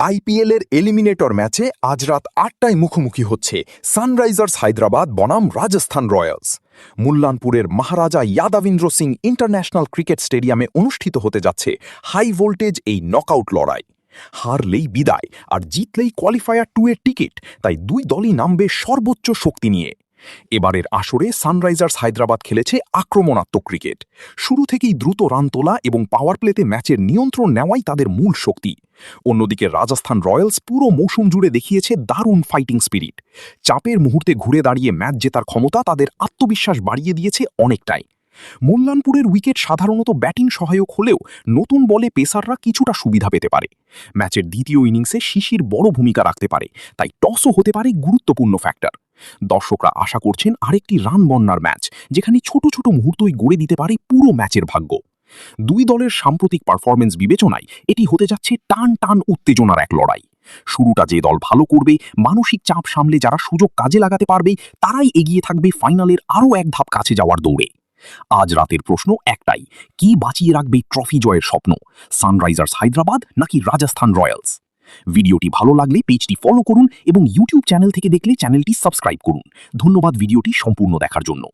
আইপিএলের এলিমিনেটর ম্যাচে আজ রাত ৮টায় মুখোমুখি হচ্ছে সানরাইজার্স হায়দ্রাবাদ বনাম রাজস্থান রয়্যালস। মুল্লানপুরের মহারাজা ইয়াদাবিন্দ্র সিং ইন্টারন্যাশনাল ক্রিকেট স্টেডিয়ামে অনুষ্ঠিত হতে যাচ্ছে হাই ভোল্টেজ এই নকআউট লড়াই। হারলেই বিদায় আর জিতলেই কোয়ালিফায়ার 2 এর টিকিট, তাই দুই দলই নামবে সর্বোচ্চ শক্তি নিয়ে। এবারের আসরে সানরাইজার্স হায়দ্রাবাদ খেলেছে আক্রমণাত্মক ক্রিকেট। শুরু থেকেই দ্রুত রান তোলা এবং পাওয়ার প্লেতে ম্যাচের নিয়ন্ত্রণ নেওয়াই তাদের মূল শক্তি। অন্যদিকে রাজস্থান রয়্যালস পুরো মৌসুম জুড়ে দেখিয়েছে দারুণ ফাইটিং স্পিরিট। চাপের মুহূর্তে ঘুরে দাঁড়িয়ে ম্যাচ জেতার ক্ষমতা তাদের আত্মবিশ্বাস বাড়িয়ে দিয়েছে অনেকটাই। মুল্লানপুরের উইকেট সাধারণত ব্যাটিং সহায়ক হলেও নতুন বলে পেসাররা কিছুটা সুবিধা পেতে পারে। ম্যাচের দ্বিতীয় ইনিংসে শিশির বড় ভূমিকা রাখতে পারে, তাই টসও হতে পারে গুরুত্বপূর্ণ ফ্যাক্টর। দর্শকরা আশা করছেন আরেকটি রান বন্যার ম্যাচ, যেখানে ছোট ছোট মুহূর্তই গড়ে দিতে পারে পুরো ম্যাচের ভাগ্য। দুই দলের সাম্প্রতিক পারফরমেন্স বিবেচনায় এটি হতে যাচ্ছে টান টান উত্তেজনার এক লড়াই। শুরুটা যে দল ভালো করবে, মানসিক চাপ সামলে যারা সুযোগ কাজে লাগাতে পারবে, তারাই এগিয়ে থাকবে ফাইনালের আরও এক ধাপ কাছে যাওয়ার দৌড়ে। আজ রাতের প্রশ্ন একটাই, কি বাঁচিয়ে রাখবে ট্রফি জয়ের স্বপ্ন, সানরাইজার্স হায়দ্রাবাদ নাকি রাজস্থান রয়্যালস? ভিডিওটি ভালো লাগলে পেজটি ফলো করুন এবং ইউটিউব চ্যানেল থেকে দেখলে চ্যানেলটি সাবস্ক্রাইব করুন। ধন্যবাদ ভিডিওটি সম্পূর্ণ দেখার জন্য।